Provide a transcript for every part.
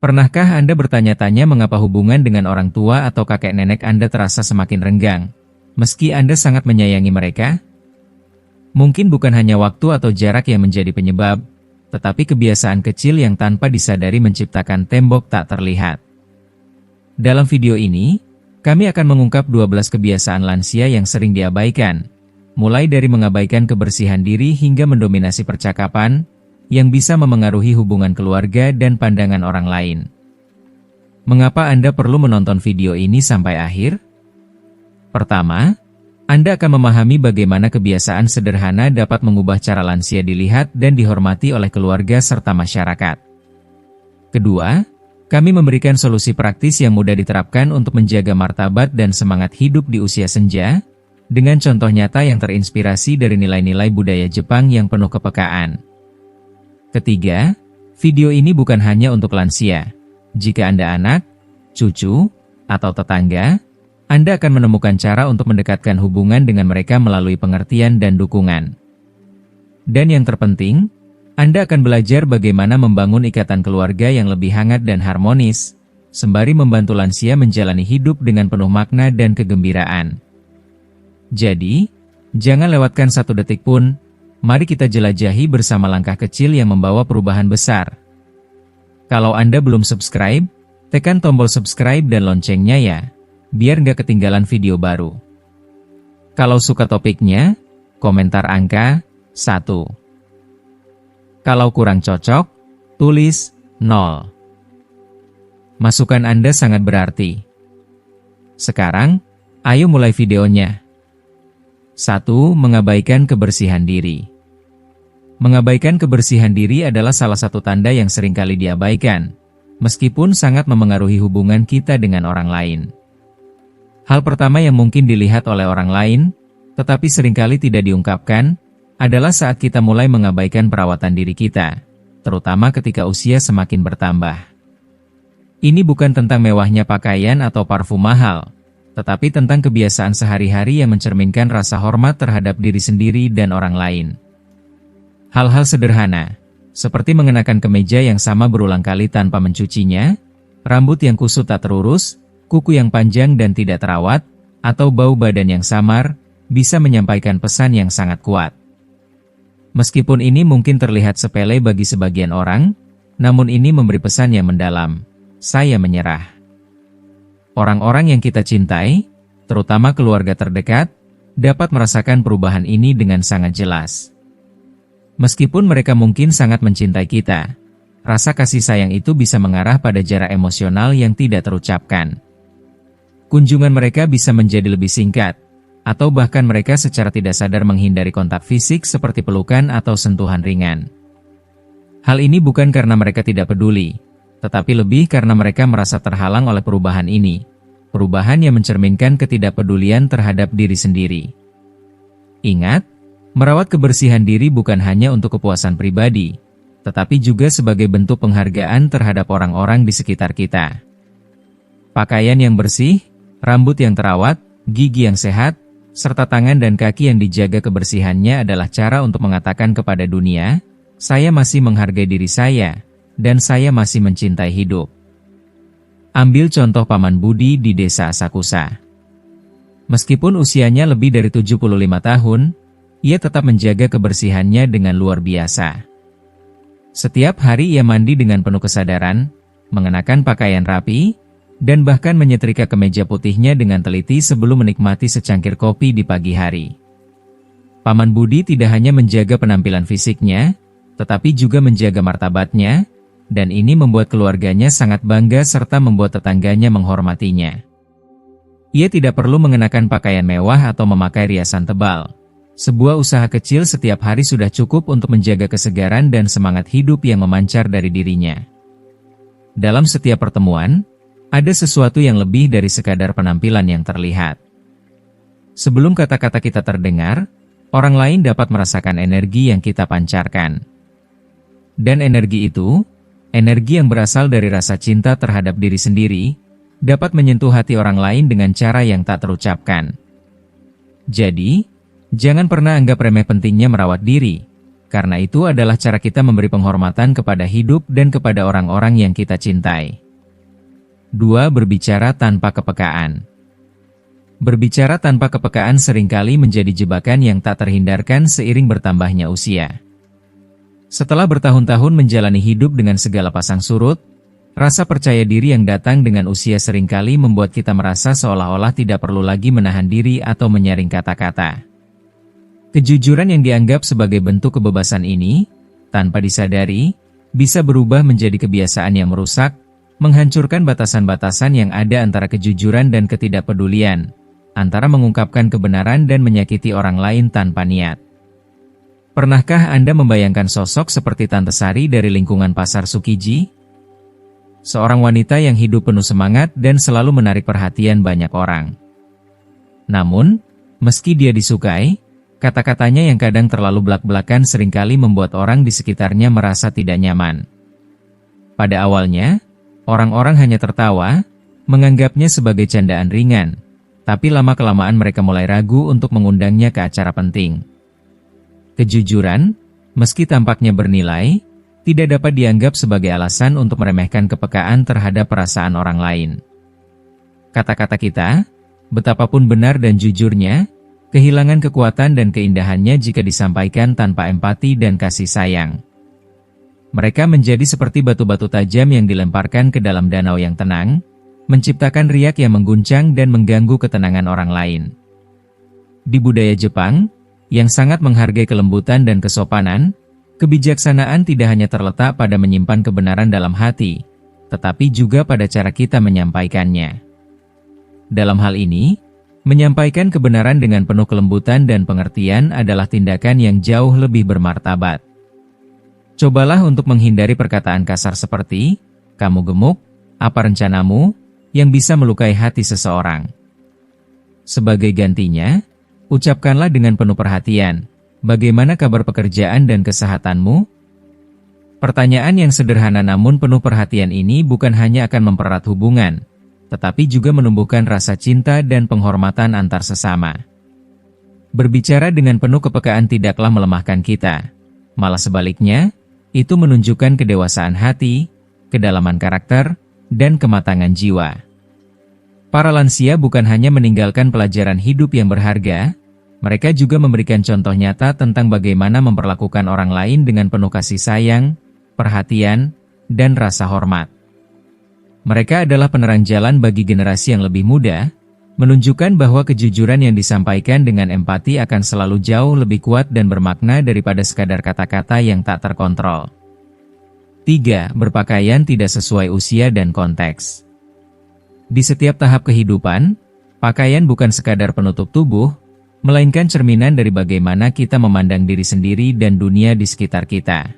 Pernahkah Anda bertanya-tanya mengapa hubungan dengan orang tua atau kakek nenek Anda terasa semakin renggang, meski Anda sangat menyayangi mereka? Mungkin bukan hanya waktu atau jarak yang menjadi penyebab, tetapi kebiasaan kecil yang tanpa disadari menciptakan tembok tak terlihat. Dalam video ini, kami akan mengungkap 12 kebiasaan lansia yang sering diabaikan, mulai dari mengabaikan kebersihan diri hingga mendominasi percakapan, yang bisa memengaruhi hubungan keluarga dan pandangan orang lain. Mengapa Anda perlu menonton video ini sampai akhir? Pertama, Anda akan memahami bagaimana kebiasaan sederhana dapat mengubah cara lansia dilihat dan dihormati oleh keluarga serta masyarakat. Kedua, kami memberikan solusi praktis yang mudah diterapkan untuk menjaga martabat dan semangat hidup di usia senja, dengan contoh nyata yang terinspirasi dari nilai-nilai budaya Jepang yang penuh kepekaan. Ketiga, video ini bukan hanya untuk lansia. Jika Anda anak, cucu, atau tetangga, Anda akan menemukan cara untuk mendekatkan hubungan dengan mereka melalui pengertian dan dukungan. Dan yang terpenting, Anda akan belajar bagaimana membangun ikatan keluarga yang lebih hangat dan harmonis, sembari membantu lansia menjalani hidup dengan penuh makna dan kegembiraan. Jadi, jangan lewatkan satu detik pun. Mari kita jelajahi bersama langkah kecil yang membawa perubahan besar. Kalau Anda belum subscribe, tekan tombol subscribe dan loncengnya ya, biar nggak ketinggalan video baru. Kalau suka topiknya, komentar angka 1. Kalau kurang cocok, tulis 0. Masukan Anda sangat berarti. Sekarang, ayo mulai videonya. 1. Mengabaikan kebersihan diri. Mengabaikan kebersihan diri adalah salah satu tanda yang seringkali diabaikan, meskipun sangat memengaruhi hubungan kita dengan orang lain. Hal pertama yang mungkin dilihat oleh orang lain, tetapi seringkali tidak diungkapkan, adalah saat kita mulai mengabaikan perawatan diri kita, terutama ketika usia semakin bertambah. Ini bukan tentang mewahnya pakaian atau parfum mahal, tetapi tentang kebiasaan sehari-hari yang mencerminkan rasa hormat terhadap diri sendiri dan orang lain. Hal-hal sederhana, seperti mengenakan kemeja yang sama berulang kali tanpa mencucinya, rambut yang kusut tak terurus, kuku yang panjang dan tidak terawat, atau bau badan yang samar, bisa menyampaikan pesan yang sangat kuat. Meskipun ini mungkin terlihat sepele bagi sebagian orang, namun ini memberi pesan yang mendalam. Saya menyerah. Orang-orang yang kita cintai, terutama keluarga terdekat, dapat merasakan perubahan ini dengan sangat jelas. Meskipun mereka mungkin sangat mencintai kita, rasa kasih sayang itu bisa mengarah pada jarak emosional yang tidak terucapkan. Kunjungan mereka bisa menjadi lebih singkat, atau bahkan mereka secara tidak sadar menghindari kontak fisik seperti pelukan atau sentuhan ringan. Hal ini bukan karena mereka tidak peduli, tetapi lebih karena mereka merasa terhalang oleh perubahan ini, perubahan yang mencerminkan ketidakpedulian terhadap diri sendiri. Ingat, merawat kebersihan diri bukan hanya untuk kepuasan pribadi, tetapi juga sebagai bentuk penghargaan terhadap orang-orang di sekitar kita. Pakaian yang bersih, rambut yang terawat, gigi yang sehat, serta tangan dan kaki yang dijaga kebersihannya adalah cara untuk mengatakan kepada dunia, saya masih menghargai diri saya, dan saya masih mencintai hidup. Ambil contoh Paman Budi di desa Asakusa. Meskipun usianya lebih dari 75 tahun, ia tetap menjaga kebersihannya dengan luar biasa. Setiap hari ia mandi dengan penuh kesadaran, mengenakan pakaian rapi, dan bahkan menyetrika kemeja putihnya dengan teliti sebelum menikmati secangkir kopi di pagi hari. Paman Budi tidak hanya menjaga penampilan fisiknya, tetapi juga menjaga martabatnya, dan ini membuat keluarganya sangat bangga serta membuat tetangganya menghormatinya. Ia tidak perlu mengenakan pakaian mewah atau memakai riasan tebal. Sebuah usaha kecil setiap hari sudah cukup untuk menjaga kesegaran dan semangat hidup yang memancar dari dirinya. Dalam setiap pertemuan, ada sesuatu yang lebih dari sekadar penampilan yang terlihat. Sebelum kata-kata kita terdengar, orang lain dapat merasakan energi yang kita pancarkan. Dan energi itu, energi yang berasal dari rasa cinta terhadap diri sendiri, dapat menyentuh hati orang lain dengan cara yang tak terucapkan. Jadi, jangan pernah anggap remeh pentingnya merawat diri, karena itu adalah cara kita memberi penghormatan kepada hidup dan kepada orang-orang yang kita cintai. 2. Berbicara tanpa kepekaan. Berbicara tanpa kepekaan seringkali menjadi jebakan yang tak terhindarkan seiring bertambahnya usia. Setelah bertahun-tahun menjalani hidup dengan segala pasang surut, rasa percaya diri yang datang dengan usia seringkali membuat kita merasa seolah-olah tidak perlu lagi menahan diri atau menyaring kata-kata. Kejujuran yang dianggap sebagai bentuk kebebasan ini, tanpa disadari, bisa berubah menjadi kebiasaan yang merusak, menghancurkan batasan-batasan yang ada antara kejujuran dan ketidakpedulian, antara mengungkapkan kebenaran dan menyakiti orang lain tanpa niat. Pernahkah Anda membayangkan sosok seperti Tante Sari dari lingkungan Pasar Sukiji? Seorang wanita yang hidup penuh semangat dan selalu menarik perhatian banyak orang. Namun, meski dia disukai, kata-katanya yang kadang terlalu belak-belakan seringkali membuat orang di sekitarnya merasa tidak nyaman. Pada awalnya, orang-orang hanya tertawa, menganggapnya sebagai candaan ringan, tapi lama-kelamaan mereka mulai ragu untuk mengundangnya ke acara penting. Kejujuran, meski tampaknya bernilai, tidak dapat dianggap sebagai alasan untuk meremehkan kepekaan terhadap perasaan orang lain. Kata-kata kita, betapapun benar dan jujurnya, kehilangan kekuatan dan keindahannya jika disampaikan tanpa empati dan kasih sayang. Mereka menjadi seperti batu-batu tajam yang dilemparkan ke dalam danau yang tenang, menciptakan riak yang mengguncang dan mengganggu ketenangan orang lain. Di budaya Jepang, yang sangat menghargai kelembutan dan kesopanan, kebijaksanaan tidak hanya terletak pada menyimpan kebenaran dalam hati, tetapi juga pada cara kita menyampaikannya. Dalam hal ini, menyampaikan kebenaran dengan penuh kelembutan dan pengertian adalah tindakan yang jauh lebih bermartabat. Cobalah untuk menghindari perkataan kasar seperti, "Kamu gemuk, apa rencanamu?" yang bisa melukai hati seseorang. Sebagai gantinya, ucapkanlah dengan penuh perhatian, "Bagaimana kabar pekerjaan dan kesehatanmu?" Pertanyaan yang sederhana namun penuh perhatian ini bukan hanya akan mempererat hubungan, tetapi juga menumbuhkan rasa cinta dan penghormatan antar sesama. Berbicara dengan penuh kepekaan tidaklah melemahkan kita, malah sebaliknya, itu menunjukkan kedewasaan hati, kedalaman karakter, dan kematangan jiwa. Para lansia bukan hanya meninggalkan pelajaran hidup yang berharga, mereka juga memberikan contoh nyata tentang bagaimana memperlakukan orang lain dengan penuh kasih sayang, perhatian, dan rasa hormat. Mereka adalah penerang jalan bagi generasi yang lebih muda, menunjukkan bahwa kejujuran yang disampaikan dengan empati akan selalu jauh lebih kuat dan bermakna daripada sekadar kata-kata yang tak terkontrol. 3. Berpakaian tidak sesuai usia dan konteks. Di setiap tahap kehidupan, pakaian bukan sekadar penutup tubuh, melainkan cerminan dari bagaimana kita memandang diri sendiri dan dunia di sekitar kita.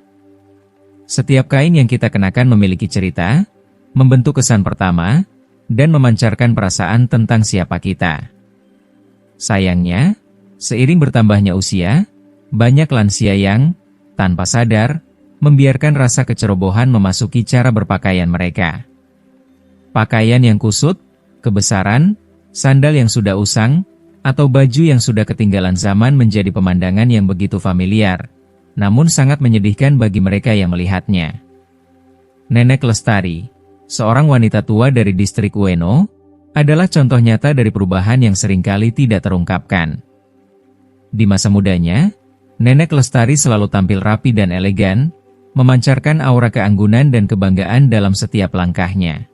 Setiap kain yang kita kenakan memiliki cerita, membentuk kesan pertama, dan memancarkan perasaan tentang siapa kita. Sayangnya, seiring bertambahnya usia, banyak lansia yang, tanpa sadar, membiarkan rasa kecerobohan memasuki cara berpakaian mereka. Pakaian yang kusut, kebesaran, sandal yang sudah usang, atau baju yang sudah ketinggalan zaman menjadi pemandangan yang begitu familiar, namun sangat menyedihkan bagi mereka yang melihatnya. Nenek Lestari, seorang wanita tua dari distrik Ueno, adalah contoh nyata dari perubahan yang seringkali tidak terungkapkan. Di masa mudanya, Nenek Lestari selalu tampil rapi dan elegan, memancarkan aura keanggunan dan kebanggaan dalam setiap langkahnya.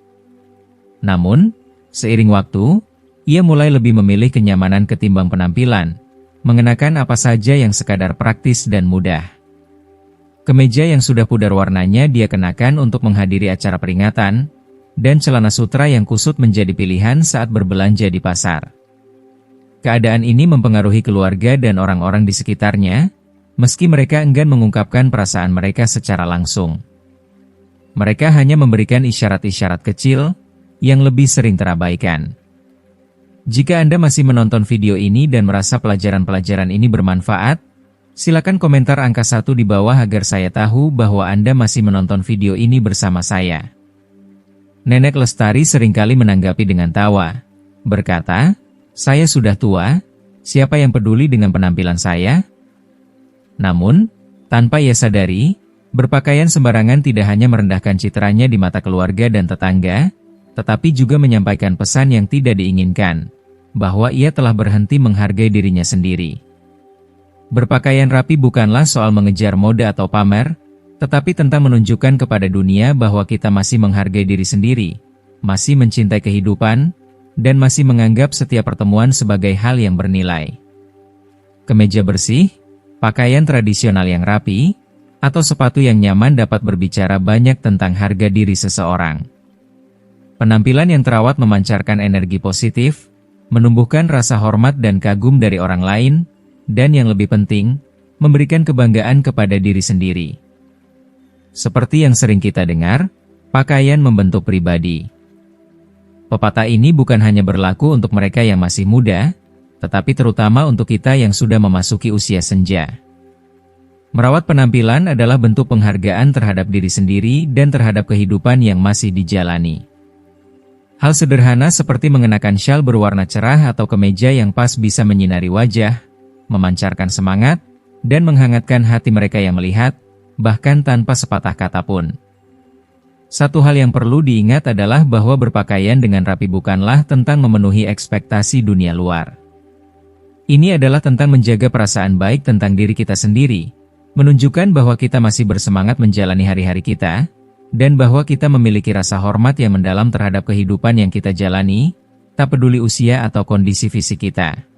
Namun, seiring waktu, ia mulai lebih memilih kenyamanan ketimbang penampilan, mengenakan apa saja yang sekadar praktis dan mudah. Kemeja yang sudah pudar warnanya dia kenakan untuk menghadiri acara peringatan, dan celana sutra yang kusut menjadi pilihan saat berbelanja di pasar. Keadaan ini mempengaruhi keluarga dan orang-orang di sekitarnya, meski mereka enggan mengungkapkan perasaan mereka secara langsung. Mereka hanya memberikan isyarat-isyarat kecil, yang lebih sering terabaikan. Jika Anda masih menonton video ini dan merasa pelajaran-pelajaran ini bermanfaat, silakan komentar angka 1 di bawah agar saya tahu bahwa Anda masih menonton video ini bersama saya. Nenek Lestari seringkali menanggapi dengan tawa, berkata, "Saya sudah tua, siapa yang peduli dengan penampilan saya?" Namun, Tanpa ia sadari, berpakaian sembarangan tidak hanya merendahkan citranya di mata keluarga dan tetangga, tetapi juga menyampaikan pesan yang tidak diinginkan, bahwa ia telah berhenti menghargai dirinya sendiri. Berpakaian rapi bukanlah soal mengejar mode atau pamer, tetapi tentang menunjukkan kepada dunia bahwa kita masih menghargai diri sendiri, masih mencintai kehidupan, dan masih menganggap setiap pertemuan sebagai hal yang bernilai. Kemeja bersih, pakaian tradisional yang rapi, atau sepatu yang nyaman dapat berbicara banyak tentang harga diri seseorang. Penampilan yang terawat memancarkan energi positif, menumbuhkan rasa hormat dan kagum dari orang lain, dan yang lebih penting, memberikan kebanggaan kepada diri sendiri. Seperti yang sering kita dengar, pakaian membentuk pribadi. Pepatah ini bukan hanya berlaku untuk mereka yang masih muda, tetapi terutama untuk kita yang sudah memasuki usia senja. Merawat penampilan adalah bentuk penghargaan terhadap diri sendiri dan terhadap kehidupan yang masih dijalani. Hal sederhana seperti mengenakan syal berwarna cerah atau kemeja yang pas bisa menyinari wajah, memancarkan semangat, dan menghangatkan hati mereka yang melihat, bahkan tanpa sepatah kata pun. Satu hal yang perlu diingat adalah bahwa berpakaian dengan rapi bukanlah tentang memenuhi ekspektasi dunia luar. Ini adalah tentang menjaga perasaan baik tentang diri kita sendiri, menunjukkan bahwa kita masih bersemangat menjalani hari-hari kita, dan bahwa kita memiliki rasa hormat yang mendalam terhadap kehidupan yang kita jalani, tak peduli usia atau kondisi fisik kita.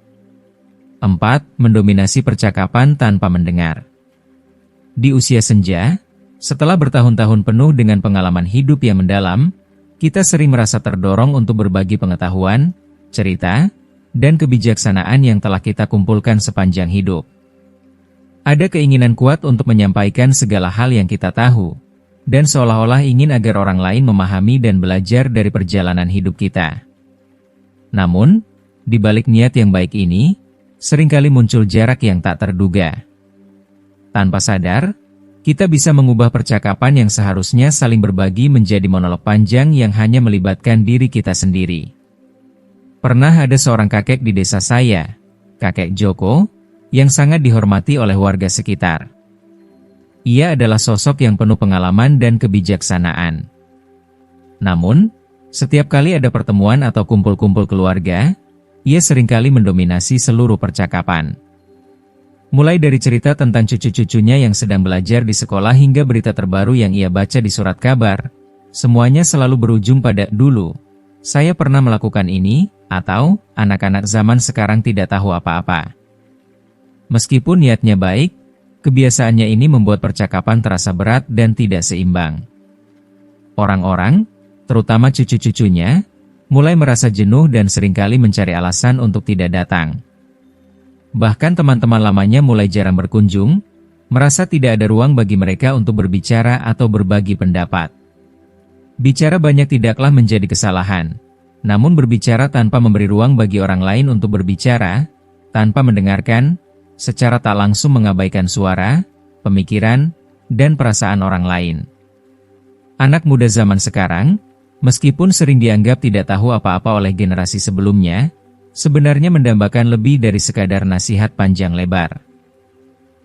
4. Mendominasi percakapan tanpa mendengar. Di usia senja, setelah bertahun-tahun penuh dengan pengalaman hidup yang mendalam, kita sering merasa terdorong untuk berbagi pengetahuan, cerita, dan kebijaksanaan yang telah kita kumpulkan sepanjang hidup. Ada keinginan kuat untuk menyampaikan segala hal yang kita tahu, dan seolah-olah ingin agar orang lain memahami dan belajar dari perjalanan hidup kita. Namun, di balik niat yang baik ini, seringkali muncul jarak yang tak terduga. Tanpa sadar, kita bisa mengubah percakapan yang seharusnya saling berbagi menjadi monolog panjang yang hanya melibatkan diri kita sendiri. Pernah ada seorang kakek di desa saya, Kakek Joko, yang sangat dihormati oleh warga sekitar. Ia adalah sosok yang penuh pengalaman dan kebijaksanaan. Namun, setiap kali ada pertemuan atau kumpul-kumpul keluarga, ia seringkali mendominasi seluruh percakapan. Mulai dari cerita tentang cucu-cucunya yang sedang belajar di sekolah hingga berita terbaru yang ia baca di surat kabar, semuanya selalu berujung pada "dulu saya pernah melakukan ini," atau "anak-anak zaman sekarang tidak tahu apa-apa." Meskipun niatnya baik, kebiasaannya ini membuat percakapan terasa berat dan tidak seimbang. Orang-orang, terutama cucu-cucunya, mulai merasa jenuh dan seringkali mencari alasan untuk tidak datang. Bahkan teman-teman lamanya mulai jarang berkunjung, merasa tidak ada ruang bagi mereka untuk berbicara atau berbagi pendapat. Bicara banyak tidaklah menjadi kesalahan, namun berbicara tanpa memberi ruang bagi orang lain untuk berbicara, tanpa mendengarkan, secara tak langsung mengabaikan suara, pemikiran, dan perasaan orang lain. Anak muda zaman sekarang, meskipun sering dianggap tidak tahu apa-apa oleh generasi sebelumnya, sebenarnya mendambakan lebih dari sekadar nasihat panjang lebar.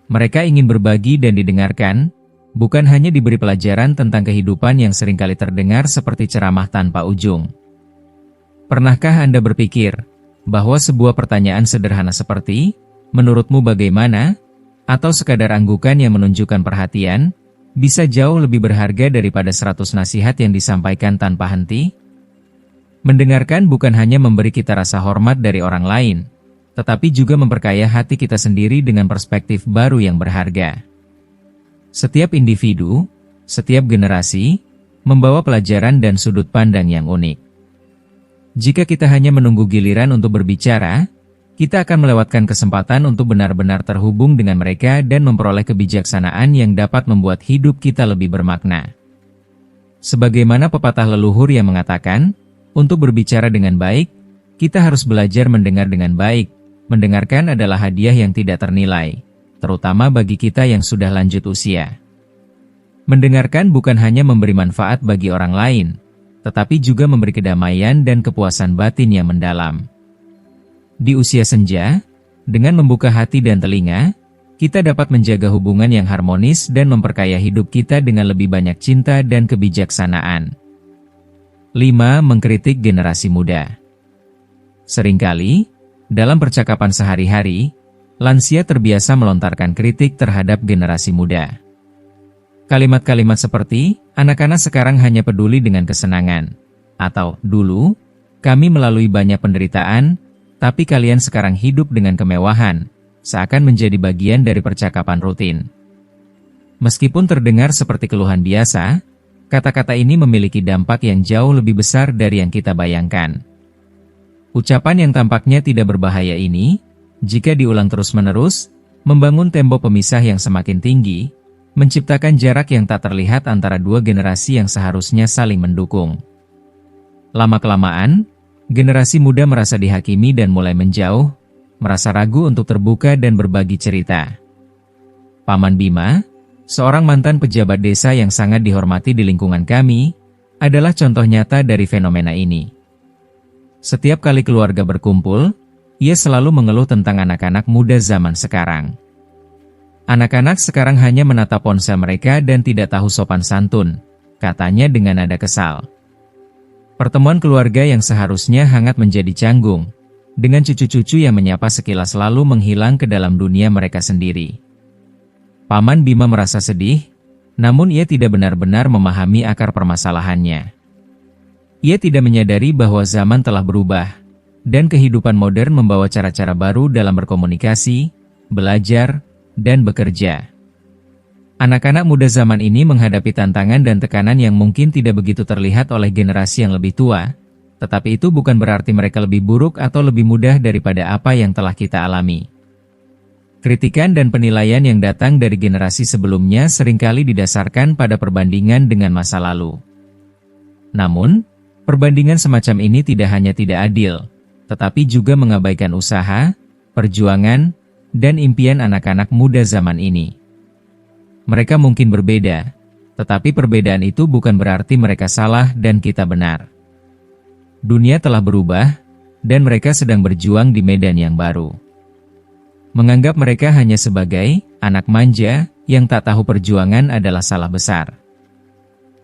Mereka ingin berbagi dan didengarkan, bukan hanya diberi pelajaran tentang kehidupan yang seringkali terdengar seperti ceramah tanpa ujung. Pernahkah Anda berpikir bahwa sebuah pertanyaan sederhana seperti "menurutmu bagaimana?" atau sekadar anggukan yang menunjukkan perhatian, bisa jauh lebih berharga daripada 100 nasihat yang disampaikan tanpa henti? Mendengarkan bukan hanya memberi kita rasa hormat dari orang lain, tetapi juga memperkaya hati kita sendiri dengan perspektif baru yang berharga. Setiap individu, setiap generasi, membawa pelajaran dan sudut pandang yang unik. Jika kita hanya menunggu giliran untuk berbicara, kita akan melewatkan kesempatan untuk benar-benar terhubung dengan mereka dan memperoleh kebijaksanaan yang dapat membuat hidup kita lebih bermakna. Sebagaimana pepatah leluhur yang mengatakan, untuk berbicara dengan baik, kita harus belajar mendengar dengan baik. Mendengarkan adalah hadiah yang tidak ternilai, terutama bagi kita yang sudah lanjut usia. Mendengarkan bukan hanya memberi manfaat bagi orang lain, tetapi juga memberi kedamaian dan kepuasan batin yang mendalam. Di usia senja, dengan membuka hati dan telinga, kita dapat menjaga hubungan yang harmonis dan memperkaya hidup kita dengan lebih banyak cinta dan kebijaksanaan. 5. Mengkritik generasi muda. Seringkali, dalam percakapan sehari-hari, lansia terbiasa melontarkan kritik terhadap generasi muda. Kalimat-kalimat seperti, anak-anak sekarang hanya peduli dengan kesenangan. Atau, dulu, kami melalui banyak penderitaan, tapi kalian sekarang hidup dengan kemewahan, seakan menjadi bagian dari percakapan rutin. Meskipun terdengar seperti keluhan biasa, kata-kata ini memiliki dampak yang jauh lebih besar dari yang kita bayangkan. Ucapan yang tampaknya tidak berbahaya ini, jika diulang terus-menerus, membangun tembok pemisah yang semakin tinggi, menciptakan jarak yang tak terlihat antara dua generasi yang seharusnya saling mendukung. Lama-kelamaan, generasi muda merasa dihakimi dan mulai menjauh, merasa ragu untuk terbuka dan berbagi cerita. Paman Bima, seorang mantan pejabat desa yang sangat dihormati di lingkungan kami, adalah contoh nyata dari fenomena ini. Setiap kali keluarga berkumpul, ia selalu mengeluh tentang anak-anak muda zaman sekarang. Anak-anak sekarang hanya menatap ponsel mereka dan tidak tahu sopan santun, katanya dengan nada kesal. Pertemuan keluarga yang seharusnya hangat menjadi canggung, dengan cucu-cucu yang menyapa sekilas lalu menghilang ke dalam dunia mereka sendiri. Paman Bima merasa sedih, namun ia tidak benar-benar memahami akar permasalahannya. Ia tidak menyadari bahwa zaman telah berubah, dan kehidupan modern membawa cara-cara baru dalam berkomunikasi, belajar, dan bekerja. Anak-anak muda zaman ini menghadapi tantangan dan tekanan yang mungkin tidak begitu terlihat oleh generasi yang lebih tua, tetapi itu bukan berarti mereka lebih buruk atau lebih mudah daripada apa yang telah kita alami. Kritikan dan penilaian yang datang dari generasi sebelumnya seringkali didasarkan pada perbandingan dengan masa lalu. Namun, perbandingan semacam ini tidak hanya tidak adil, tetapi juga mengabaikan usaha, perjuangan, dan impian anak-anak muda zaman ini. Mereka mungkin berbeda, tetapi perbedaan itu bukan berarti mereka salah dan kita benar. Dunia telah berubah, dan mereka sedang berjuang di medan yang baru. Menganggap mereka hanya sebagai anak manja yang tak tahu perjuangan adalah salah besar.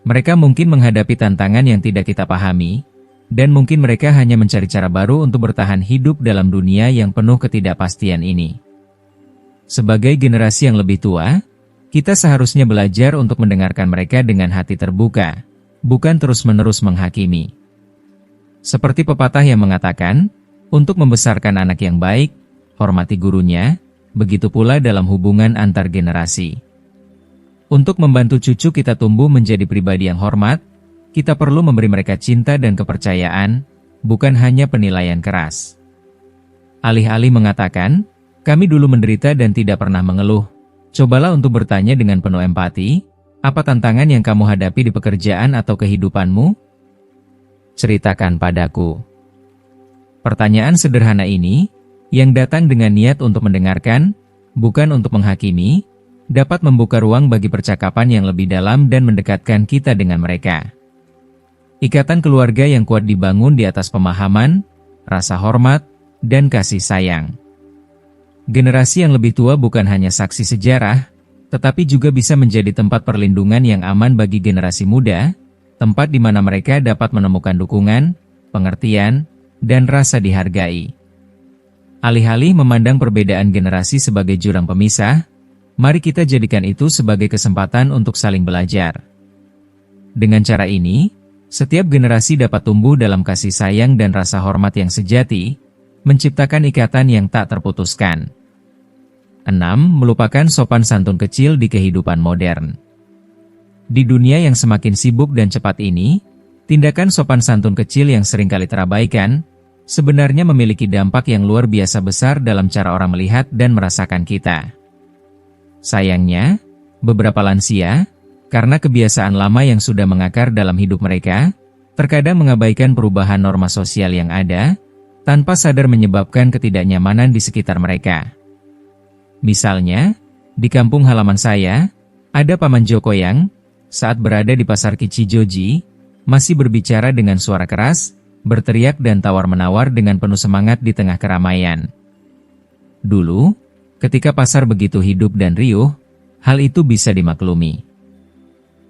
Mereka mungkin menghadapi tantangan yang tidak kita pahami, dan mungkin mereka hanya mencari cara baru untuk bertahan hidup dalam dunia yang penuh ketidakpastian ini. Sebagai generasi yang lebih tua, kita seharusnya belajar untuk mendengarkan mereka dengan hati terbuka, bukan terus-menerus menghakimi. Seperti pepatah yang mengatakan, untuk membesarkan anak yang baik, hormati gurunya, begitu pula dalam hubungan antar generasi. Untuk membantu cucu kita tumbuh menjadi pribadi yang hormat, kita perlu memberi mereka cinta dan kepercayaan, bukan hanya penilaian keras. Alih-alih mengatakan, kami dulu menderita dan tidak pernah mengeluh, cobalah untuk bertanya dengan penuh empati, apa tantangan yang kamu hadapi di pekerjaan atau kehidupanmu? Ceritakan padaku. Pertanyaan sederhana ini, yang datang dengan niat untuk mendengarkan, bukan untuk menghakimi, dapat membuka ruang bagi percakapan yang lebih dalam dan mendekatkan kita dengan mereka. Ikatan keluarga yang kuat dibangun di atas pemahaman, rasa hormat, dan kasih sayang. Generasi yang lebih tua bukan hanya saksi sejarah, tetapi juga bisa menjadi tempat perlindungan yang aman bagi generasi muda, tempat di mana mereka dapat menemukan dukungan, pengertian, dan rasa dihargai. Alih-alih memandang perbedaan generasi sebagai jurang pemisah, mari kita jadikan itu sebagai kesempatan untuk saling belajar. Dengan cara ini, setiap generasi dapat tumbuh dalam kasih sayang dan rasa hormat yang sejati, menciptakan ikatan yang tak terputuskan. 6. Melupakan sopan santun kecil di kehidupan modern. Di dunia yang semakin sibuk dan cepat ini, tindakan sopan santun kecil yang seringkali terabaikan, sebenarnya memiliki dampak yang luar biasa besar dalam cara orang melihat dan merasakan kita. Sayangnya, beberapa lansia, karena kebiasaan lama yang sudah mengakar dalam hidup mereka, terkadang mengabaikan perubahan norma sosial yang ada, tanpa sadar menyebabkan ketidaknyamanan di sekitar mereka. Misalnya, di kampung halaman saya, ada Paman Joko yang, saat berada di pasar Kicijoji, masih berbicara dengan suara keras, berteriak dan tawar-menawar dengan penuh semangat di tengah keramaian. Dulu, Ketika pasar begitu hidup dan riuh, hal itu bisa dimaklumi.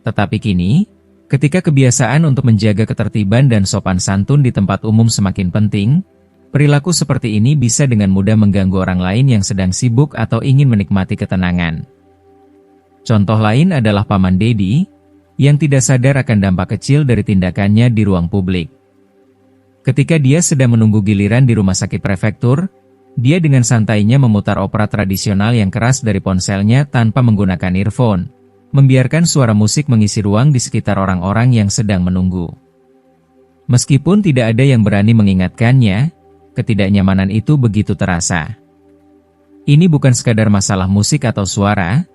Tetapi kini, ketika kebiasaan untuk menjaga ketertiban dan sopan santun di tempat umum semakin penting, perilaku seperti ini bisa dengan mudah mengganggu orang lain yang sedang sibuk atau ingin menikmati ketenangan. Contoh lain adalah Paman Dedi, yang tidak sadar akan dampak kecil dari tindakannya di ruang publik. Ketika dia sedang menunggu giliran di rumah sakit prefektur, dia dengan santainya memutar opera tradisional yang keras dari ponselnya tanpa menggunakan earphone, membiarkan suara musik mengisi ruang di sekitar orang-orang yang sedang menunggu. Meskipun tidak ada yang berani mengingatkannya, ketidaknyamanan itu begitu terasa. Ini bukan sekadar masalah musik atau suara,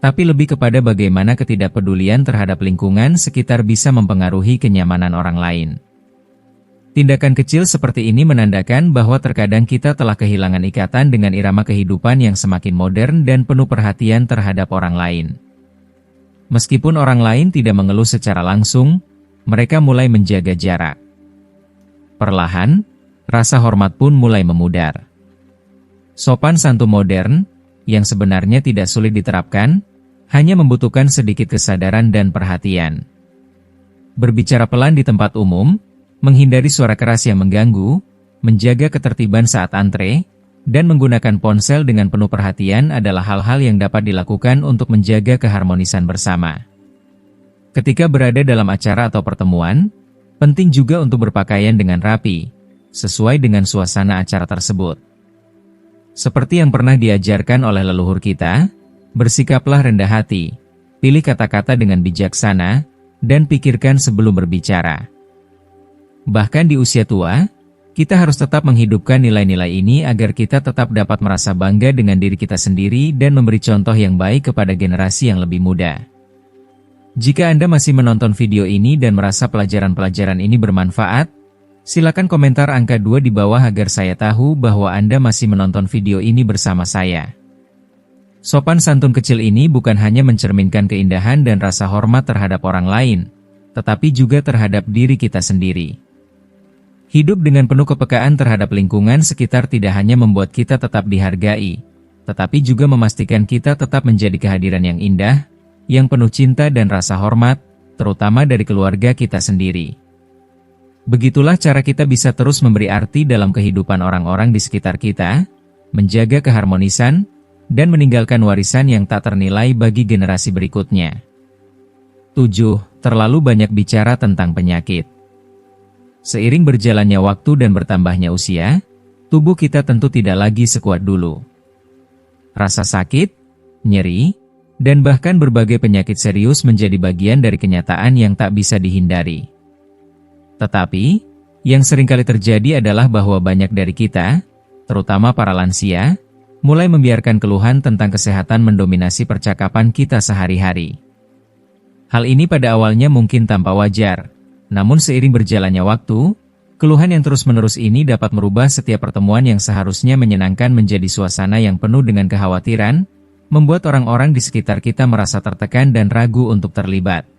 tapi lebih kepada bagaimana ketidakpedulian terhadap lingkungan sekitar bisa mempengaruhi kenyamanan orang lain. Tindakan kecil seperti ini menandakan bahwa terkadang kita telah kehilangan ikatan dengan irama kehidupan yang semakin modern dan penuh perhatian terhadap orang lain. Meskipun orang lain tidak mengeluh secara langsung, mereka mulai menjaga jarak. Perlahan, rasa hormat pun mulai memudar. Sopan santun modern, yang sebenarnya tidak sulit diterapkan, hanya membutuhkan sedikit kesadaran dan perhatian. Berbicara pelan di tempat umum, menghindari suara keras yang mengganggu, menjaga ketertiban saat antre, dan menggunakan ponsel dengan penuh perhatian adalah hal-hal yang dapat dilakukan untuk menjaga keharmonisan bersama. Ketika berada dalam acara atau pertemuan, penting juga untuk berpakaian dengan rapi, sesuai dengan suasana acara tersebut. Seperti yang pernah diajarkan oleh leluhur kita, bersikaplah rendah hati, pilih kata-kata dengan bijaksana, dan pikirkan sebelum berbicara. Bahkan di usia tua, kita harus tetap menghidupkan nilai-nilai ini agar kita tetap dapat merasa bangga dengan diri kita sendiri dan memberi contoh yang baik kepada generasi yang lebih muda. Jika Anda masih menonton video ini dan merasa pelajaran-pelajaran ini bermanfaat, silakan komentar angka 2 di bawah agar saya tahu bahwa Anda masih menonton video ini bersama saya. Sopan santun kecil ini bukan hanya mencerminkan keindahan dan rasa hormat terhadap orang lain, tetapi juga terhadap diri kita sendiri. Hidup dengan penuh kepekaan terhadap lingkungan sekitar tidak hanya membuat kita tetap dihargai, tetapi juga memastikan kita tetap menjadi kehadiran yang indah, yang penuh cinta dan rasa hormat, terutama dari keluarga kita sendiri. Begitulah cara kita bisa terus memberi arti dalam kehidupan orang-orang di sekitar kita, menjaga keharmonisan, dan meninggalkan warisan yang tak ternilai bagi generasi berikutnya. 7. Terlalu banyak bicara tentang penyakit. Seiring berjalannya waktu dan bertambahnya usia, tubuh kita tentu tidak lagi sekuat dulu. Rasa sakit, nyeri, dan bahkan berbagai penyakit serius menjadi bagian dari kenyataan yang tak bisa dihindari. Tetapi, yang seringkali terjadi adalah bahwa banyak dari kita, terutama para lansia, mulai membiarkan keluhan tentang kesehatan mendominasi percakapan kita sehari-hari. Hal ini pada awalnya mungkin tanpa wajar, namun seiring berjalannya waktu, keluhan yang terus-menerus ini dapat merubah setiap pertemuan yang seharusnya menyenangkan menjadi suasana yang penuh dengan kekhawatiran, membuat orang-orang di sekitar kita merasa tertekan dan ragu untuk terlibat.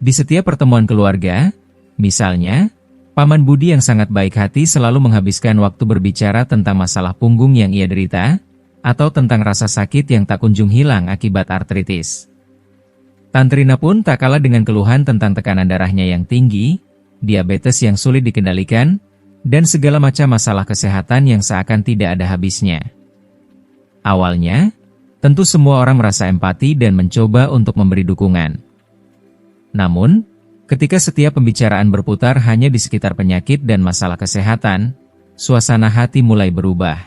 Di setiap pertemuan keluarga, misalnya, Paman Budi yang sangat baik hati selalu menghabiskan waktu berbicara tentang masalah punggung yang ia derita, atau tentang rasa sakit yang tak kunjung hilang akibat artritis. Tantrina pun tak kalah dengan keluhan tentang tekanan darahnya yang tinggi, diabetes yang sulit dikendalikan, dan segala macam masalah kesehatan yang seakan tidak ada habisnya. Awalnya, tentu semua orang merasa empati dan mencoba untuk memberi dukungan. Namun, ketika setiap pembicaraan berputar hanya di sekitar penyakit dan masalah kesehatan, suasana hati mulai berubah.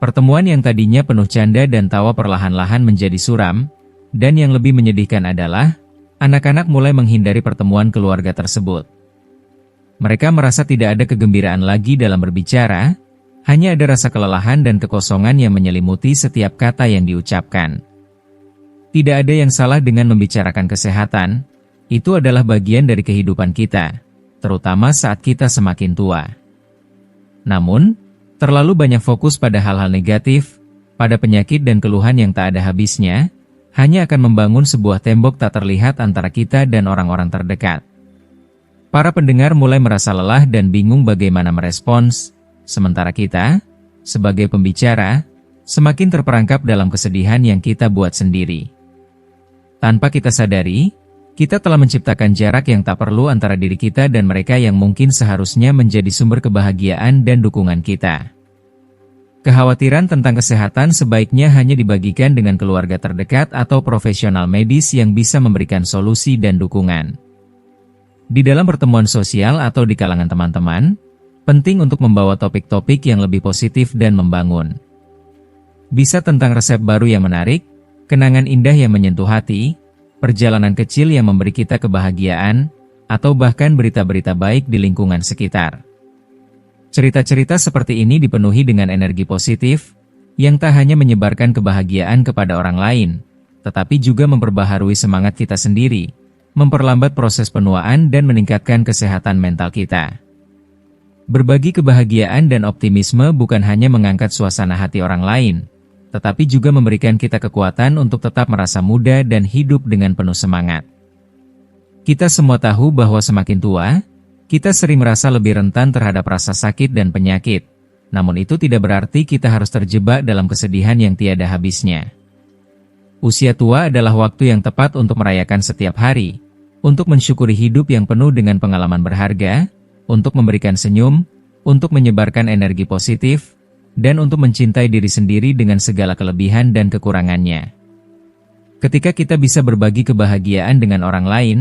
Pertemuan yang tadinya penuh canda dan tawa perlahan-lahan menjadi suram, dan yang lebih menyedihkan adalah, anak-anak mulai menghindari pertemuan keluarga tersebut. Mereka merasa tidak ada kegembiraan lagi dalam berbicara, hanya ada rasa kelelahan dan kekosongan yang menyelimuti setiap kata yang diucapkan. Tidak ada yang salah dengan membicarakan kesehatan, itu adalah bagian dari kehidupan kita, terutama saat kita semakin tua. Namun, terlalu banyak fokus pada hal-hal negatif, pada penyakit dan keluhan yang tak ada habisnya, hanya akan membangun sebuah tembok tak terlihat antara kita dan orang-orang terdekat. Para pendengar mulai merasa lelah dan bingung bagaimana merespons, sementara kita, sebagai pembicara, semakin terperangkap dalam kesedihan yang kita buat sendiri. Tanpa kita sadari, kita telah menciptakan jarak yang tak perlu antara diri kita dan mereka yang mungkin seharusnya menjadi sumber kebahagiaan dan dukungan kita. Kekhawatiran tentang kesehatan sebaiknya hanya dibagikan dengan keluarga terdekat atau profesional medis yang bisa memberikan solusi dan dukungan. Di dalam pertemuan sosial atau di kalangan teman-teman, penting untuk membawa topik-topik yang lebih positif dan membangun. Bisa tentang resep baru yang menarik, kenangan indah yang menyentuh hati, perjalanan kecil yang memberi kita kebahagiaan, atau bahkan berita-berita baik di lingkungan sekitar. Cerita-cerita seperti ini dipenuhi dengan energi positif, yang tak hanya menyebarkan kebahagiaan kepada orang lain, tetapi juga memperbaharui semangat kita sendiri, memperlambat proses penuaan dan meningkatkan kesehatan mental kita. Berbagi kebahagiaan dan optimisme bukan hanya mengangkat suasana hati orang lain, tetapi juga memberikan kita kekuatan untuk tetap merasa muda dan hidup dengan penuh semangat. Kita semua tahu bahwa semakin tua, kita sering merasa lebih rentan terhadap rasa sakit dan penyakit, namun itu tidak berarti kita harus terjebak dalam kesedihan yang tiada habisnya. Usia tua adalah waktu yang tepat untuk merayakan setiap hari, untuk mensyukuri hidup yang penuh dengan pengalaman berharga, untuk memberikan senyum, untuk menyebarkan energi positif, dan untuk mencintai diri sendiri dengan segala kelebihan dan kekurangannya. Ketika kita bisa berbagi kebahagiaan dengan orang lain,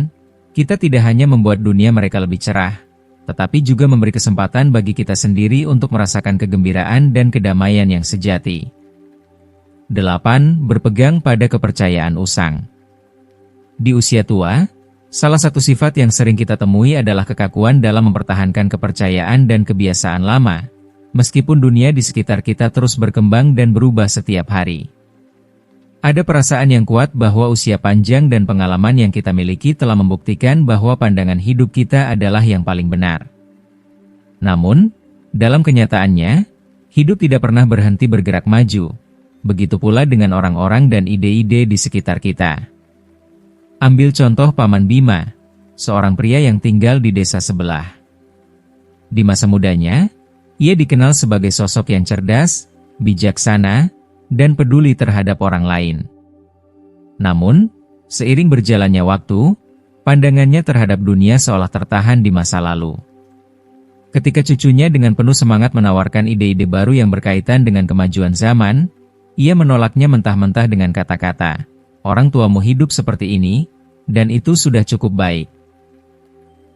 kita tidak hanya membuat dunia mereka lebih cerah, tetapi juga memberi kesempatan bagi kita sendiri untuk merasakan kegembiraan dan kedamaian yang sejati. 8. Berpegang pada kepercayaan usang. Di usia tua, salah satu sifat yang sering kita temui adalah kekakuan dalam mempertahankan kepercayaan dan kebiasaan lama, meskipun dunia di sekitar kita terus berkembang dan berubah setiap hari. Ada perasaan yang kuat bahwa usia panjang dan pengalaman yang kita miliki telah membuktikan bahwa pandangan hidup kita adalah yang paling benar. Namun, dalam kenyataannya, hidup tidak pernah berhenti bergerak maju. Begitu pula dengan orang-orang dan ide-ide di sekitar kita. Ambil contoh Paman Bima, seorang pria yang tinggal di desa sebelah. Di masa mudanya, ia dikenal sebagai sosok yang cerdas, bijaksana, dan peduli terhadap orang lain. Namun, seiring berjalannya waktu, pandangannya terhadap dunia seolah tertahan di masa lalu. Ketika cucunya dengan penuh semangat menawarkan ide-ide baru yang berkaitan dengan kemajuan zaman, ia menolaknya mentah-mentah dengan kata-kata, "Orang tuamu hidup seperti ini, dan itu sudah cukup baik.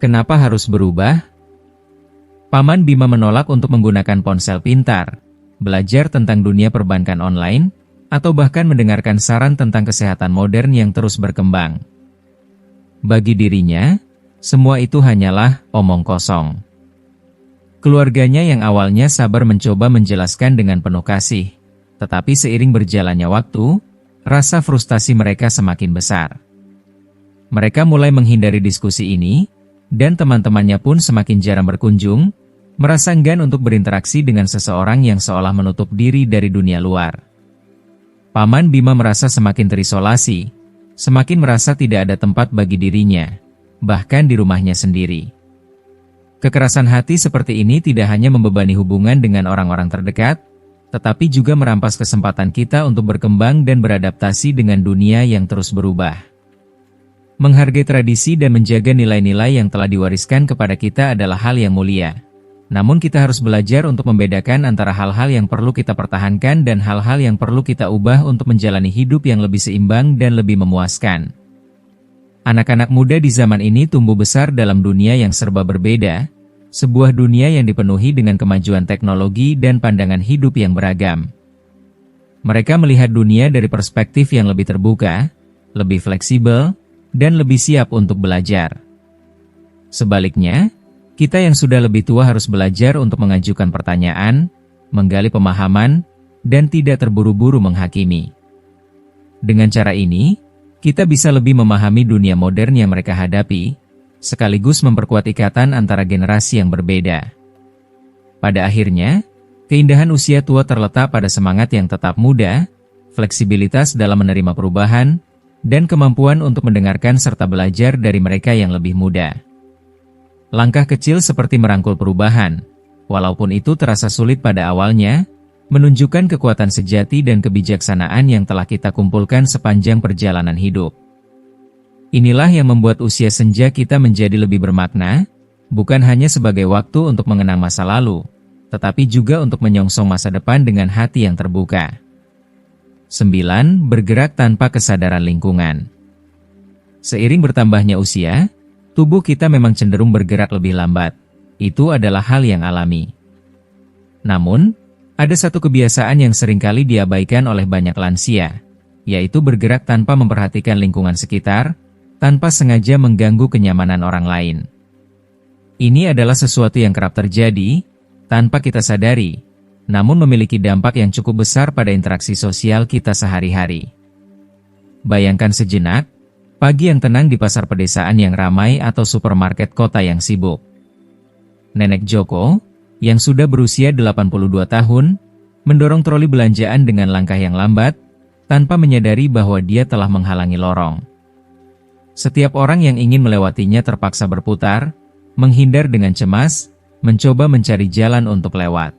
Kenapa harus berubah?" Paman Bima menolak untuk menggunakan ponsel pintar, belajar tentang dunia perbankan online, atau bahkan mendengarkan saran tentang kesehatan modern yang terus berkembang. Bagi dirinya, semua itu hanyalah omong kosong. Keluarganya yang awalnya sabar mencoba menjelaskan dengan penuh kasih, tetapi seiring berjalannya waktu, rasa frustasi mereka semakin besar. Mereka mulai menghindari diskusi ini, dan teman-temannya pun semakin jarang berkunjung, merasa enggan untuk berinteraksi dengan seseorang yang seolah menutup diri dari dunia luar. Paman Bima merasa semakin terisolasi, semakin merasa tidak ada tempat bagi dirinya, bahkan di rumahnya sendiri. Kekerasan hati seperti ini tidak hanya membebani hubungan dengan orang-orang terdekat, tetapi juga merampas kesempatan kita untuk berkembang dan beradaptasi dengan dunia yang terus berubah. Menghargai tradisi dan menjaga nilai-nilai yang telah diwariskan kepada kita adalah hal yang mulia. Namun kita harus belajar untuk membedakan antara hal-hal yang perlu kita pertahankan dan hal-hal yang perlu kita ubah untuk menjalani hidup yang lebih seimbang dan lebih memuaskan. Anak-anak muda di zaman ini tumbuh besar dalam dunia yang serba berbeda, sebuah dunia yang dipenuhi dengan kemajuan teknologi dan pandangan hidup yang beragam. Mereka melihat dunia dari perspektif yang lebih terbuka, lebih fleksibel, dan lebih siap untuk belajar. Sebaliknya, kita yang sudah lebih tua harus belajar untuk mengajukan pertanyaan, menggali pemahaman, dan tidak terburu-buru menghakimi. Dengan cara ini, kita bisa lebih memahami dunia modern yang mereka hadapi, sekaligus memperkuat ikatan antara generasi yang berbeda. Pada akhirnya, keindahan usia tua terletak pada semangat yang tetap muda, fleksibilitas dalam menerima perubahan, dan kemampuan untuk mendengarkan serta belajar dari mereka yang lebih muda. Langkah kecil seperti merangkul perubahan, walaupun itu terasa sulit pada awalnya, menunjukkan kekuatan sejati dan kebijaksanaan yang telah kita kumpulkan sepanjang perjalanan hidup. Inilah yang membuat usia senja kita menjadi lebih bermakna, bukan hanya sebagai waktu untuk mengenang masa lalu, tetapi juga untuk menyongsong masa depan dengan hati yang terbuka. 9. Bergerak tanpa kesadaran lingkungan. Seiring bertambahnya usia, tubuh kita memang cenderung bergerak lebih lambat. Itu adalah hal yang alami. Namun, ada satu kebiasaan yang seringkali diabaikan oleh banyak lansia, yaitu bergerak tanpa memperhatikan lingkungan sekitar, tanpa sengaja mengganggu kenyamanan orang lain. Ini adalah sesuatu yang kerap terjadi, tanpa kita sadari, namun memiliki dampak yang cukup besar pada interaksi sosial kita sehari-hari. Bayangkan sejenak, pagi yang tenang di pasar pedesaan yang ramai atau supermarket kota yang sibuk. Nenek Joko, yang sudah berusia 82 tahun, mendorong troli belanjaan dengan langkah yang lambat, tanpa menyadari bahwa dia telah menghalangi lorong. Setiap orang yang ingin melewatinya terpaksa berputar, menghindar dengan cemas, mencoba mencari jalan untuk lewat.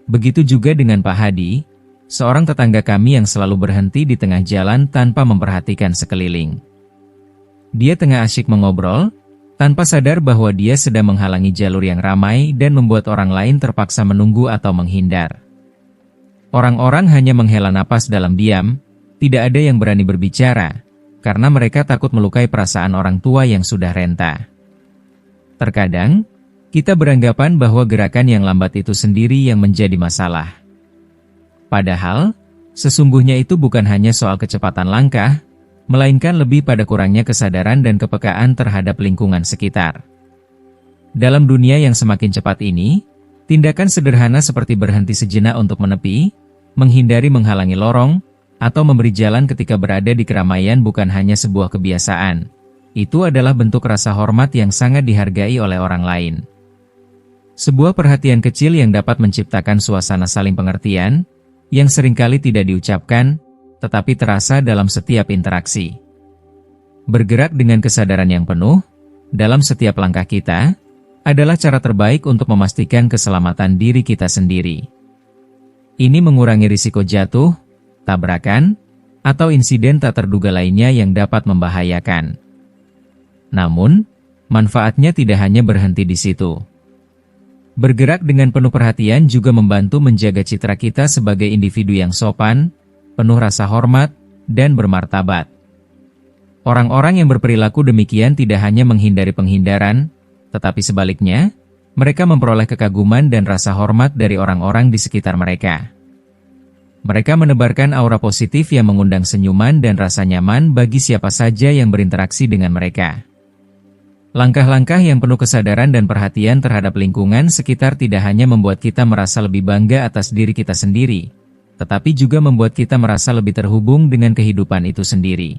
Begitu juga dengan Pak Hadi, seorang tetangga kami yang selalu berhenti di tengah jalan tanpa memperhatikan sekeliling. Dia tengah asyik mengobrol, tanpa sadar bahwa dia sedang menghalangi jalur yang ramai dan membuat orang lain terpaksa menunggu atau menghindar. Orang-orang hanya menghela napas dalam diam, tidak ada yang berani berbicara, karena mereka takut melukai perasaan orang tua yang sudah renta. Terkadang, kita beranggapan bahwa gerakan yang lambat itu sendiri yang menjadi masalah. Padahal, sesungguhnya itu bukan hanya soal kecepatan langkah, melainkan lebih pada kurangnya kesadaran dan kepekaan terhadap lingkungan sekitar. Dalam dunia yang semakin cepat ini, tindakan sederhana seperti berhenti sejenak untuk menepi, menghindari menghalangi lorong, atau memberi jalan ketika berada di keramaian bukan hanya sebuah kebiasaan. Itu adalah bentuk rasa hormat yang sangat dihargai oleh orang lain. Sebuah perhatian kecil yang dapat menciptakan suasana saling pengertian, yang seringkali tidak diucapkan, tetapi terasa dalam setiap interaksi. Bergerak dengan kesadaran yang penuh, dalam setiap langkah kita, adalah cara terbaik untuk memastikan keselamatan diri kita sendiri. Ini mengurangi risiko jatuh, tabrakan, atau insiden tak terduga lainnya yang dapat membahayakan. Namun, manfaatnya tidak hanya berhenti di situ. Bergerak dengan penuh perhatian juga membantu menjaga citra kita sebagai individu yang sopan, penuh rasa hormat, dan bermartabat. Orang-orang yang berperilaku demikian tidak hanya menghindari penghindaran, tetapi sebaliknya, mereka memperoleh kekaguman dan rasa hormat dari orang-orang di sekitar mereka. Mereka menebarkan aura positif yang mengundang senyuman dan rasa nyaman bagi siapa saja yang berinteraksi dengan mereka. Langkah-langkah yang penuh kesadaran dan perhatian terhadap lingkungan sekitar tidak hanya membuat kita merasa lebih bangga atas diri kita sendiri, tetapi juga membuat kita merasa lebih terhubung dengan kehidupan itu sendiri.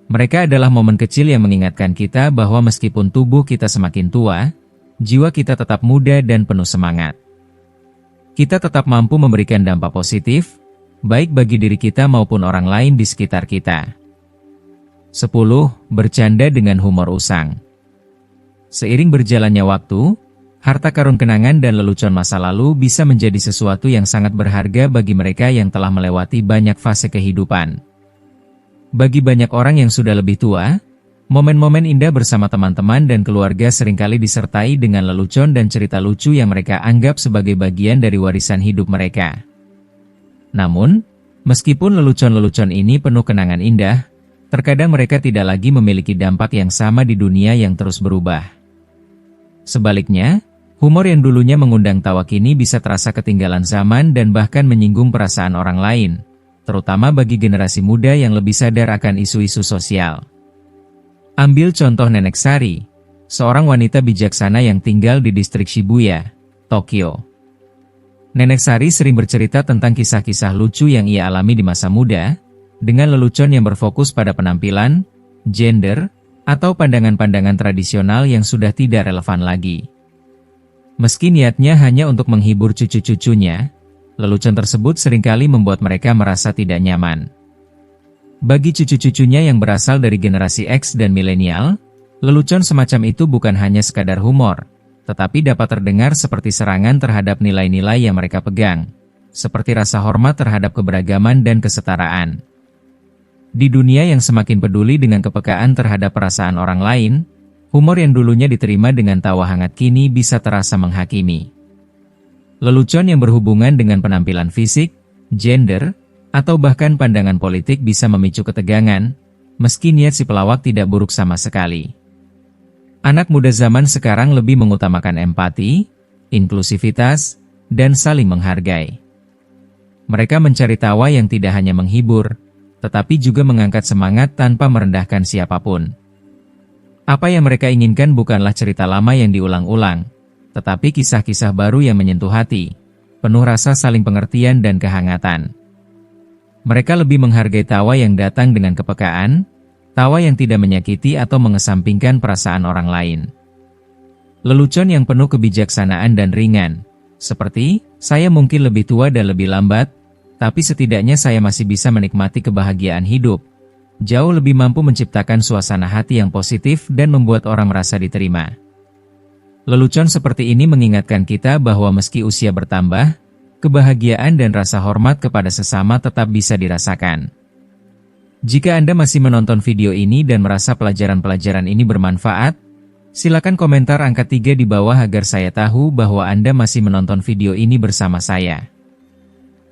Mereka adalah momen kecil yang mengingatkan kita bahwa meskipun tubuh kita semakin tua, jiwa kita tetap muda dan penuh semangat. Kita tetap mampu memberikan dampak positif, baik bagi diri kita maupun orang lain di sekitar kita. 10. Bercanda dengan humor usang. Seiring berjalannya waktu, harta karun kenangan dan lelucon masa lalu bisa menjadi sesuatu yang sangat berharga bagi mereka yang telah melewati banyak fase kehidupan. Bagi banyak orang yang sudah lebih tua, momen-momen indah bersama teman-teman dan keluarga seringkali disertai dengan lelucon dan cerita lucu yang mereka anggap sebagai bagian dari warisan hidup mereka. Namun, meskipun lelucon-lelucon ini penuh kenangan indah, terkadang mereka tidak lagi memiliki dampak yang sama di dunia yang terus berubah. Sebaliknya, humor yang dulunya mengundang tawa kini bisa terasa ketinggalan zaman dan bahkan menyinggung perasaan orang lain, terutama bagi generasi muda yang lebih sadar akan isu-isu sosial. Ambil contoh Nenek Sari, seorang wanita bijaksana yang tinggal di distrik Shibuya, Tokyo. Nenek Sari sering bercerita tentang kisah-kisah lucu yang ia alami di masa muda, dengan lelucon yang berfokus pada penampilan, gender, atau pandangan-pandangan tradisional yang sudah tidak relevan lagi. Meski niatnya hanya untuk menghibur cucu-cucunya, lelucon tersebut seringkali membuat mereka merasa tidak nyaman. Bagi cucu-cucunya yang berasal dari generasi X dan milenial, lelucon semacam itu bukan hanya sekadar humor, tetapi dapat terdengar seperti serangan terhadap nilai-nilai yang mereka pegang, seperti rasa hormat terhadap keberagaman dan kesetaraan. Di dunia yang semakin peduli dengan kepekaan terhadap perasaan orang lain, humor yang dulunya diterima dengan tawa hangat kini bisa terasa menghakimi. Lelucon yang berhubungan dengan penampilan fisik, gender, atau bahkan pandangan politik bisa memicu ketegangan, meski niat si pelawak tidak buruk sama sekali. Anak muda zaman sekarang lebih mengutamakan empati, inklusivitas, dan saling menghargai. Mereka mencari tawa yang tidak hanya menghibur, tetapi juga mengangkat semangat tanpa merendahkan siapapun. Apa yang mereka inginkan bukanlah cerita lama yang diulang-ulang, tetapi kisah-kisah baru yang menyentuh hati, penuh rasa saling pengertian dan kehangatan. Mereka lebih menghargai tawa yang datang dengan kepekaan, tawa yang tidak menyakiti atau mengesampingkan perasaan orang lain. Lelucon yang penuh kebijaksanaan dan ringan, seperti, "Saya mungkin lebih tua dan lebih lambat, tapi setidaknya saya masih bisa menikmati kebahagiaan hidup," jauh lebih mampu menciptakan suasana hati yang positif dan membuat orang merasa diterima. Lelucon seperti ini mengingatkan kita bahwa meski usia bertambah, kebahagiaan dan rasa hormat kepada sesama tetap bisa dirasakan. Jika Anda masih menonton video ini dan merasa pelajaran-pelajaran ini bermanfaat, silakan komentar angka 3 di bawah agar saya tahu bahwa Anda masih menonton video ini bersama saya.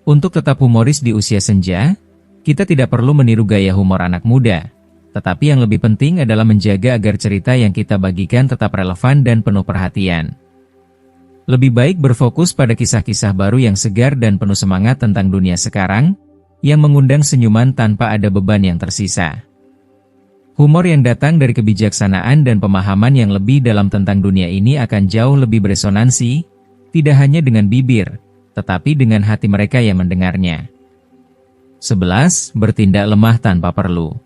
Untuk tetap humoris di usia senja, kita tidak perlu meniru gaya humor anak muda, tetapi yang lebih penting adalah menjaga agar cerita yang kita bagikan tetap relevan dan penuh perhatian. Lebih baik berfokus pada kisah-kisah baru yang segar dan penuh semangat tentang dunia sekarang, yang mengundang senyuman tanpa ada beban yang tersisa. Humor yang datang dari kebijaksanaan dan pemahaman yang lebih dalam tentang dunia ini akan jauh lebih beresonansi, tidak hanya dengan bibir, tetapi dengan hati mereka yang mendengarnya. 11. Bertindak lemah tanpa perlu.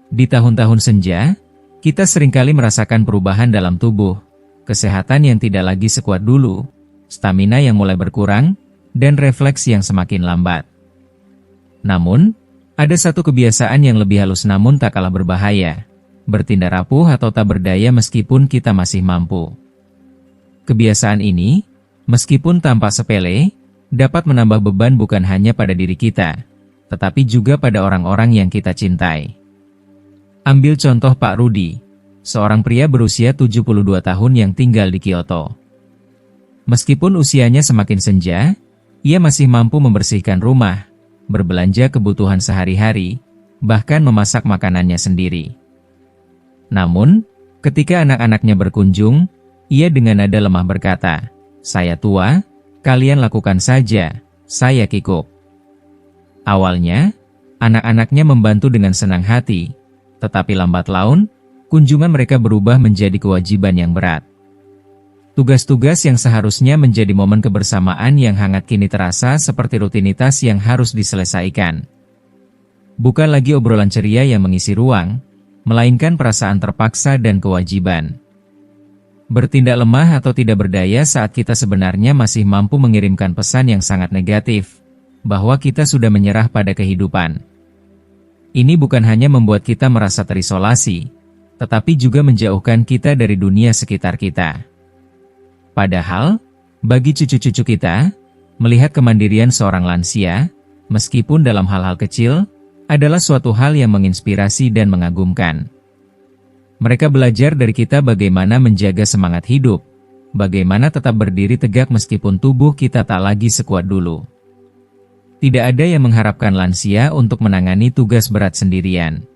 Di tahun-tahun senja, kita seringkali merasakan perubahan dalam tubuh, kesehatan yang tidak lagi sekuat dulu, stamina yang mulai berkurang, dan refleks yang semakin lambat. Namun, ada satu kebiasaan yang lebih halus namun tak kalah berbahaya, bertindak rapuh atau tak berdaya meskipun kita masih mampu. Kebiasaan ini, meskipun tampak sepele, dapat menambah beban bukan hanya pada diri kita, tetapi juga pada orang-orang yang kita cintai. Ambil contoh Pak Rudi, seorang pria berusia 72 tahun yang tinggal di Kyoto. Meskipun usianya semakin senja, ia masih mampu membersihkan rumah, berbelanja kebutuhan sehari-hari, bahkan memasak makanannya sendiri. Namun, ketika anak-anaknya berkunjung, ia dengan nada lemah berkata, "Saya tua, kalian lakukan saja, saya kikuk." Awalnya, anak-anaknya membantu dengan senang hati, tetapi lambat laun, kunjungan mereka berubah menjadi kewajiban yang berat. Tugas-tugas yang seharusnya menjadi momen kebersamaan yang hangat kini terasa seperti rutinitas yang harus diselesaikan. Bukan lagi obrolan ceria yang mengisi ruang, melainkan perasaan terpaksa dan kewajiban. Bertindak lemah atau tidak berdaya saat kita sebenarnya masih mampu mengirimkan pesan yang sangat negatif, bahwa kita sudah menyerah pada kehidupan. Ini bukan hanya membuat kita merasa terisolasi, tetapi juga menjauhkan kita dari dunia sekitar kita. Padahal, bagi cucu-cucu kita, melihat kemandirian seorang lansia, meskipun dalam hal-hal kecil, adalah suatu hal yang menginspirasi dan mengagumkan. Mereka belajar dari kita bagaimana menjaga semangat hidup, bagaimana tetap berdiri tegak meskipun tubuh kita tak lagi sekuat dulu. Tidak ada yang mengharapkan lansia untuk menangani tugas berat sendirian.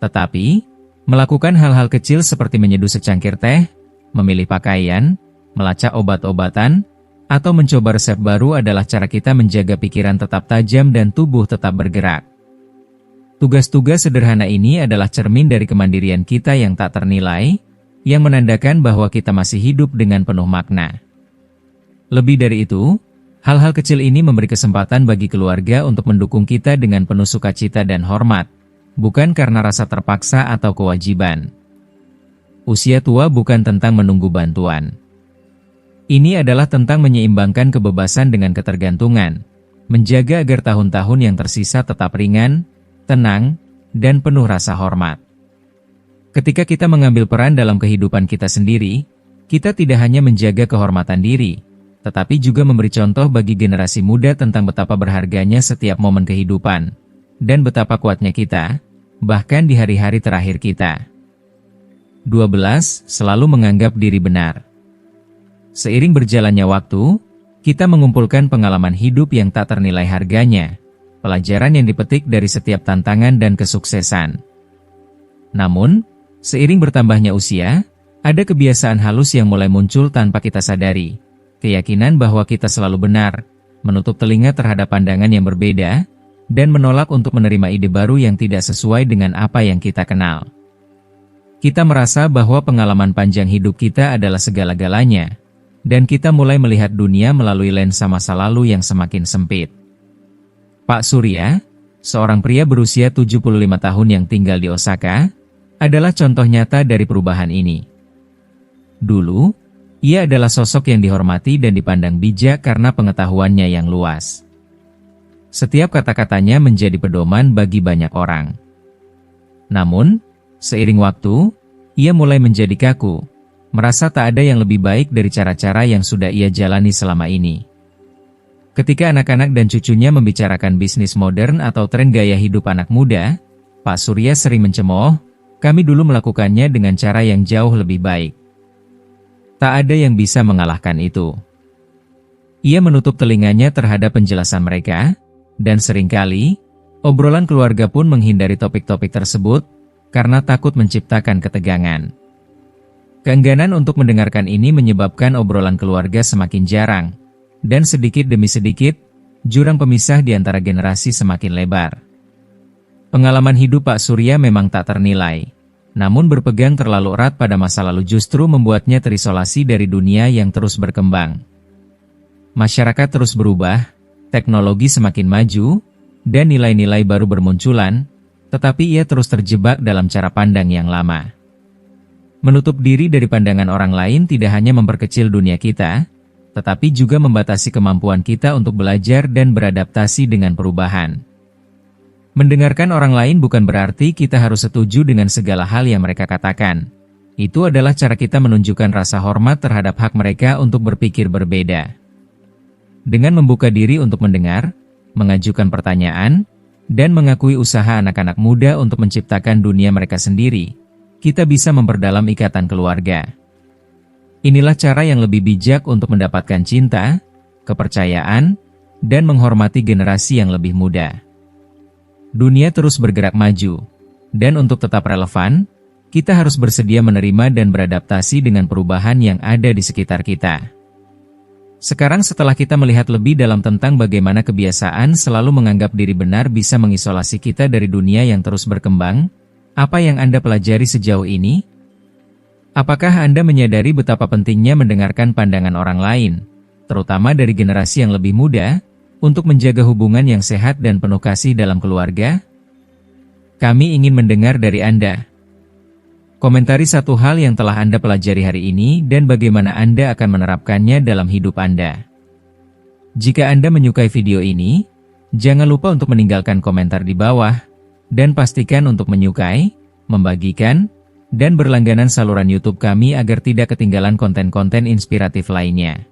Tetapi, melakukan hal-hal kecil seperti menyeduh secangkir teh, memilih pakaian, melacak obat-obatan, atau mencoba resep baru adalah cara kita menjaga pikiran tetap tajam dan tubuh tetap bergerak. Tugas-tugas sederhana ini adalah cermin dari kemandirian kita yang tak ternilai, yang menandakan bahwa kita masih hidup dengan penuh makna. Lebih dari itu, hal-hal kecil ini memberi kesempatan bagi keluarga untuk mendukung kita dengan penuh sukacita dan hormat, bukan karena rasa terpaksa atau kewajiban. Usia tua bukan tentang menunggu bantuan. Ini adalah tentang menyeimbangkan kebebasan dengan ketergantungan, menjaga agar tahun-tahun yang tersisa tetap ringan, tenang, dan penuh rasa hormat. Ketika kita mengambil peran dalam kehidupan kita sendiri, kita tidak hanya menjaga kehormatan diri, tetapi juga memberi contoh bagi generasi muda tentang betapa berharganya setiap momen kehidupan, dan betapa kuatnya kita, bahkan di hari-hari terakhir kita. 12. Selalu menganggap diri benar. Seiring berjalannya waktu, kita mengumpulkan pengalaman hidup yang tak ternilai harganya, pelajaran yang dipetik dari setiap tantangan dan kesuksesan. Namun, seiring bertambahnya usia, ada kebiasaan halus yang mulai muncul tanpa kita sadari. Keyakinan bahwa kita selalu benar, menutup telinga terhadap pandangan yang berbeda, dan menolak untuk menerima ide baru yang tidak sesuai dengan apa yang kita kenal. Kita merasa bahwa pengalaman panjang hidup kita adalah segala-galanya, dan kita mulai melihat dunia melalui lensa masa lalu yang semakin sempit. Pak Surya, seorang pria berusia 75 tahun yang tinggal di Osaka, adalah contoh nyata dari perubahan ini. Dulu, ia adalah sosok yang dihormati dan dipandang bijak karena pengetahuannya yang luas. Setiap kata-katanya menjadi pedoman bagi banyak orang. Namun, seiring waktu, ia mulai menjadi kaku, merasa tak ada yang lebih baik dari cara-cara yang sudah ia jalani selama ini. Ketika anak-anak dan cucunya membicarakan bisnis modern atau tren gaya hidup anak muda, Pak Surya sering mencemooh, "Kami dulu melakukannya dengan cara yang jauh lebih baik." Tak ada yang bisa mengalahkan itu. Ia menutup telinganya terhadap penjelasan mereka, dan seringkali, obrolan keluarga pun menghindari topik-topik tersebut, karena takut menciptakan ketegangan. Keengganan untuk mendengarkan ini menyebabkan obrolan keluarga semakin jarang, dan sedikit demi sedikit, jurang pemisah di antara generasi semakin lebar. Pengalaman hidup Pak Surya memang tak ternilai, namun berpegang terlalu erat pada masa lalu justru membuatnya terisolasi dari dunia yang terus berkembang. Masyarakat terus berubah, teknologi semakin maju, dan nilai-nilai baru bermunculan, tetapi ia terus terjebak dalam cara pandang yang lama. Menutup diri dari pandangan orang lain tidak hanya memperkecil dunia kita, tetapi juga membatasi kemampuan kita untuk belajar dan beradaptasi dengan perubahan. Mendengarkan orang lain bukan berarti kita harus setuju dengan segala hal yang mereka katakan. Itu adalah cara kita menunjukkan rasa hormat terhadap hak mereka untuk berpikir berbeda. Dengan membuka diri untuk mendengar, mengajukan pertanyaan, dan mengakui usaha anak-anak muda untuk menciptakan dunia mereka sendiri, kita bisa memperdalam ikatan keluarga. Inilah cara yang lebih bijak untuk mendapatkan cinta, kepercayaan, dan menghormati generasi yang lebih muda. Dunia terus bergerak maju, dan untuk tetap relevan, kita harus bersedia menerima dan beradaptasi dengan perubahan yang ada di sekitar kita. Sekarang setelah kita melihat lebih dalam tentang bagaimana kebiasaan selalu menganggap diri benar bisa mengisolasi kita dari dunia yang terus berkembang, apa yang Anda pelajari sejauh ini? Apakah Anda menyadari betapa pentingnya mendengarkan pandangan orang lain, terutama dari generasi yang lebih muda, untuk menjaga hubungan yang sehat dan penuh kasih dalam keluarga? Kami ingin mendengar dari Anda. Komentari satu hal yang telah Anda pelajari hari ini dan bagaimana Anda akan menerapkannya dalam hidup Anda. Jika Anda menyukai video ini, jangan lupa untuk meninggalkan komentar di bawah, dan pastikan untuk menyukai, membagikan, dan berlangganan saluran YouTube kami agar tidak ketinggalan konten-konten inspiratif lainnya.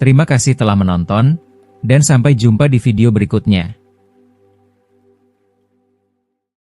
Terima kasih telah menonton, dan sampai jumpa di video berikutnya.